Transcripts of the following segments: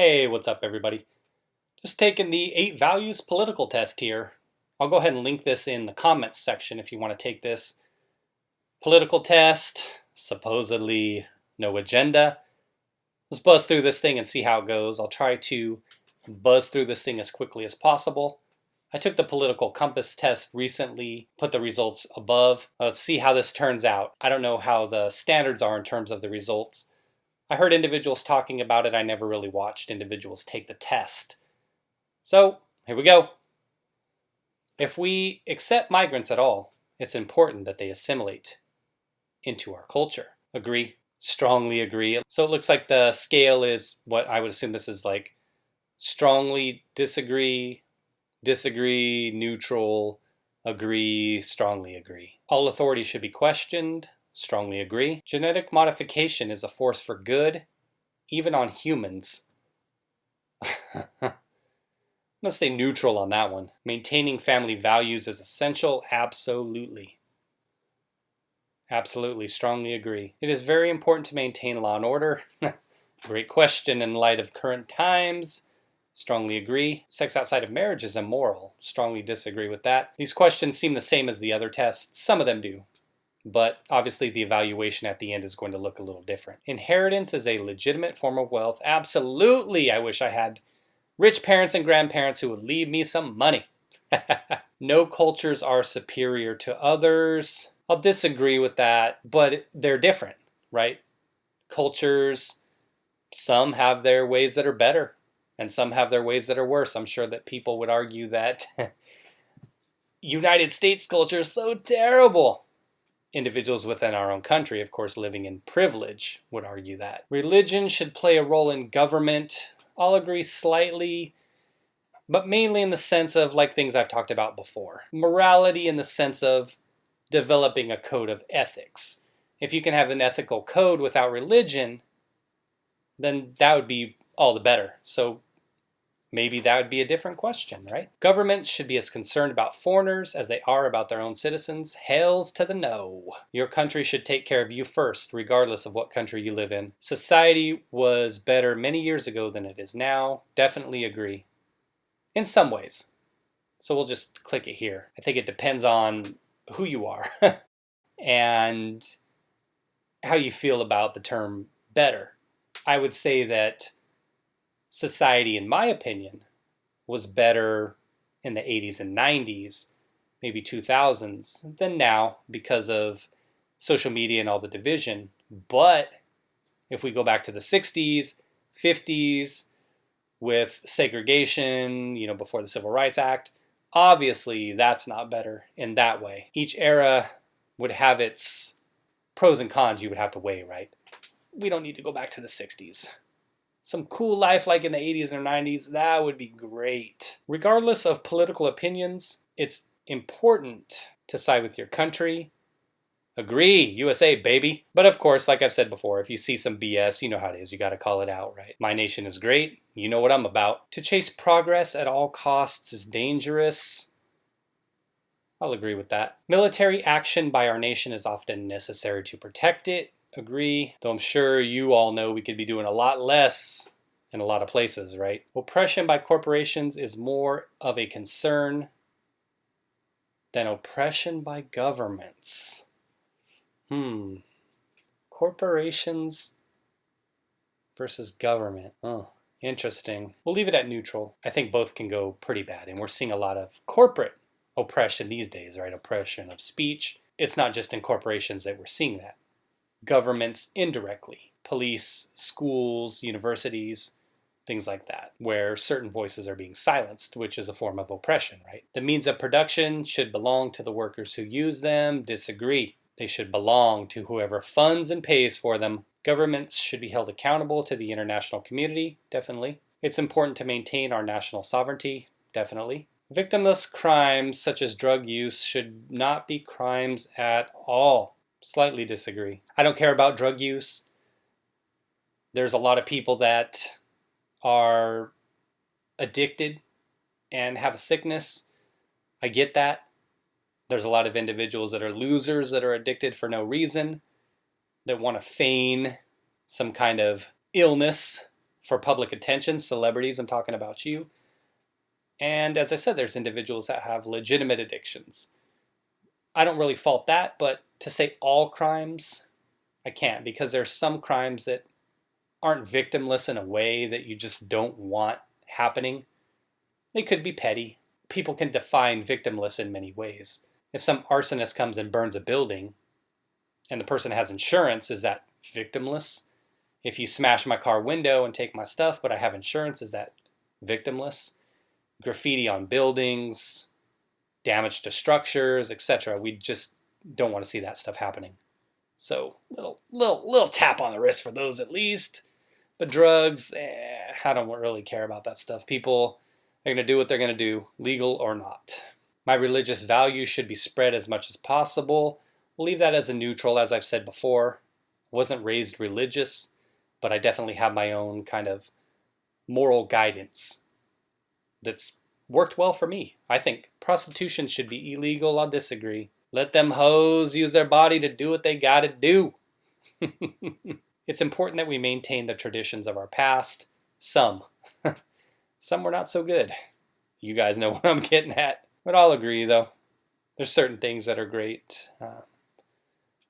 Hey, what's up everybody? Just taking the 8 values political test here. I'll go ahead and link this in the comments section if you want to take this. Political test, supposedly no agenda. Let's buzz through this thing and see how it goes. I'll try to buzz through this thing as quickly as possible. I took the political compass test recently, put the results above. Let's see how this turns out. I don't know how the standards are in terms of the results. I heard individuals talking about it. I never really watched individuals take the test. So, here we go. If we accept migrants at all, it's important that they assimilate into our culture. Agree? Strongly agree. So it looks like the scale is what I would assume this is like strongly disagree, disagree, neutral, agree, strongly agree. All authority should be questioned. Strongly agree. Genetic modification is a force for good, even on humans. Let's stay neutral on that one. Maintaining family values is essential. Absolutely. Absolutely. Strongly agree. It is very important to maintain law and order. Great question in light of current times. Strongly agree. Sex outside of marriage is immoral. Strongly disagree with that. These questions seem the same as the other tests. Some of them do. But obviously the evaluation at the end is going to look a little different. Inheritance is a legitimate form of wealth. Absolutely. I wish I had rich parents and grandparents who would leave me some money. No cultures are superior to others. I'll disagree with that, but they're different, right? Cultures, some have their ways that are better, and some have their ways that are worse. I'm sure that people would argue that United States culture is so terrible. Individuals within our own country, of course, living in privilege, would argue that. Religion should play a role in government. I'll agree slightly, but mainly in the sense of like things I've talked about before. Morality in the sense of developing a code of ethics. If you can have an ethical code without religion, then that would be all the better. So maybe that would be a different question, right? Governments should be as concerned about foreigners as they are about their own citizens. Hails to the no. Your country should take care of you first, regardless of what country you live in. Society was better many years ago than it is now. Definitely agree. In some ways. So we'll just click it here. I think it depends on who you are and how you feel about the term better. I would say that society, in my opinion, was better in the 80s and 90s, maybe 2000s, than now because of social media and all the division. But if we go back to the 60s, 50s, with segregation, before the Civil Rights Act, obviously that's not better in that way. Each era would have its pros and cons you would have to weigh, right? We don't need to go back to the 60s. Some cool life like in the 80s or 90s, that would be great. Regardless of political opinions, it's important to side with your country. Agree, USA, baby. But of course, like I've said before, if you see some BS, you know how it is. You got to call it out, right? My nation is great. You know what I'm about. To chase progress at all costs is dangerous. I'll agree with that. Military action by our nation is often necessary to protect it. Agree. Though I'm sure you all know we could be doing a lot less in a lot of places, right? Oppression by corporations is more of a concern than oppression by governments. Corporations versus government. Oh, interesting. We'll leave it at neutral. I think both can go pretty bad, and we're seeing a lot of corporate oppression these days, right? Oppression of speech. It's not just in corporations that we're seeing that. Governments indirectly, police, schools, universities, things like that, where certain voices are being silenced, which is a form of oppression, right? The means of production should belong to the workers who use them. Disagree. They should belong to whoever funds and pays for them. Governments should be held accountable to the international community. Definitely. It's important to maintain our national sovereignty. Definitely. Victimless crimes such as drug use should not be crimes at all. Slightly disagree. I don't care about drug use. There's a lot of people that are addicted and have a sickness. I get that. There's a lot of individuals that are losers that are addicted for no reason, that want to feign some kind of illness for public attention, celebrities, I'm talking about you. And as I said, there's individuals that have legitimate addictions. I don't really fault that, but to say all crimes, I can't, because there's some crimes that aren't victimless in a way that you just don't want happening. They could be petty. People can define victimless in many ways. If some arsonist comes and burns a building and the person has insurance, is that victimless? If you smash my car window and take my stuff, but I have insurance, is that victimless? Graffiti on buildings, damage to structures, etc. We just don't want to see that stuff happening. So little tap on the wrist for those at least. But drugs, I don't really care about that stuff. People are going to do what they're going to do, legal or not. My religious values should be spread as much as possible. We'll leave that as a neutral, as I've said before. I wasn't raised religious, but I definitely have my own kind of moral guidance that's worked well for me. I think prostitution should be illegal. I'll disagree. Let them hoes use their body to do what they gotta do. It's important that we maintain the traditions of our past. Some. Some were not so good. You guys know what I'm getting at. But I'll agree, though. There's certain things that are great.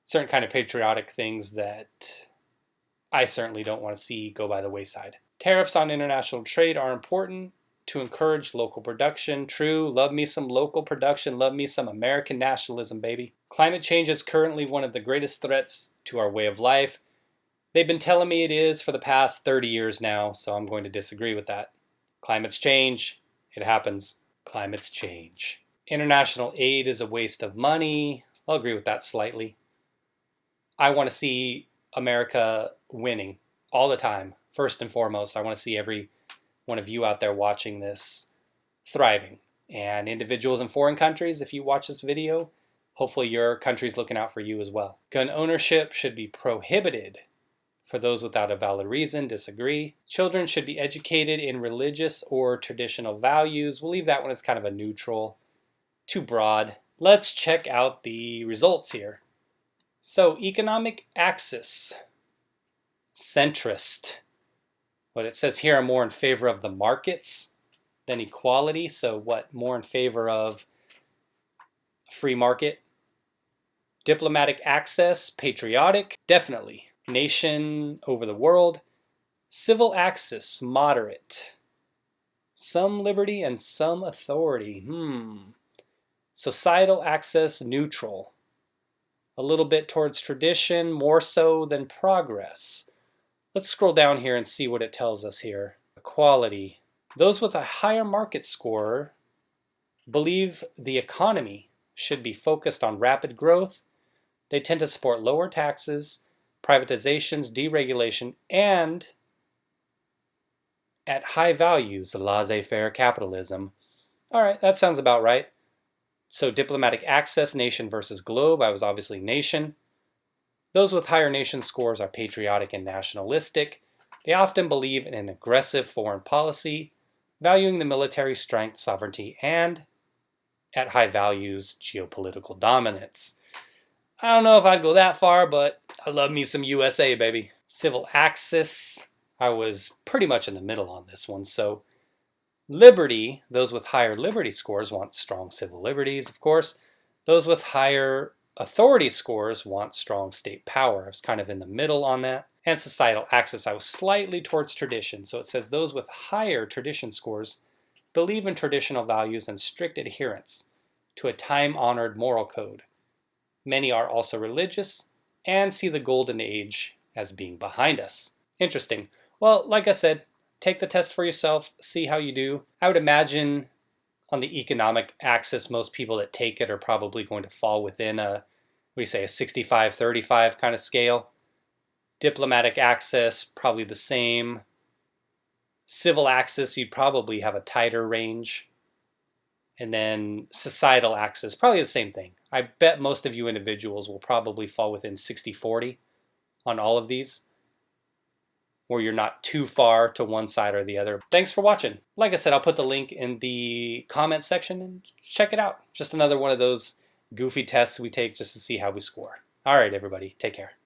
Certain kind of patriotic things that I certainly don't want to see go by the wayside. Tariffs on international trade are important to encourage local production. True, love me some local production, love me some American nationalism, baby. Climate change is currently one of the greatest threats to our way of life. They've been telling me it is for the past 30 years now, so I'm going to disagree with that. Climates change. It happens. Climates change. International aid is a waste of money. I'll agree with that slightly. I want to see America winning all the time. First and foremost, I want to see every one of you out there watching this thriving. And individuals in foreign countries, if you watch this video, hopefully your country's looking out for you as well. Gun ownership should be prohibited. For those without a valid reason, disagree. Children should be educated in religious or traditional values. We'll leave that one as kind of a neutral. Too broad. Let's check out the results here. So, economic axis. Centrist. What it says here are more in favor of the markets than equality. So what? More in favor of free market. Diplomatic access. Patriotic. Definitely. Nation over the world. Civil axis, moderate. Some liberty and some authority. Societal axis, neutral. A little bit towards tradition, more so than progress. Let's scroll down here and see what it tells us here. Equality. Those with a higher market score believe the economy should be focused on rapid growth. They tend to support lower taxes, privatizations, deregulation, and at high values, laissez-faire capitalism. All right, that sounds about right. So diplomatic access, nation versus globe. I was obviously nation. Those with higher nation scores are patriotic and nationalistic. They often believe in an aggressive foreign policy, valuing the military strength, sovereignty, and at high values, geopolitical dominance. I don't know if I'd go that far, but I love me some USA, baby. Civil axis, I was pretty much in the middle on this one. So liberty, those with higher liberty scores want strong civil liberties, of course. Those with higher authority scores want strong state power. I was kind of in the middle on that. And societal axis, I was slightly towards tradition. So it says those with higher tradition scores believe in traditional values and strict adherence to a time-honored moral code. Many are also religious and see the golden age as being behind us. Interesting. Well, like I said, take the test for yourself, see how you do. I would imagine on the economic axis, most people that take it are probably going to fall within a 65-35 kind of scale. Diplomatic axis, probably the same. Civil axis, you'd probably have a tighter range. And then societal axis, probably the same thing. I bet most of you individuals will probably fall within 60-40 on all of these, where you're not too far to one side or the other. Thanks for watching. Like I said, I'll put the link in the comment section and check it out. Just another one of those goofy tests we take just to see how we score. All right, everybody, take care.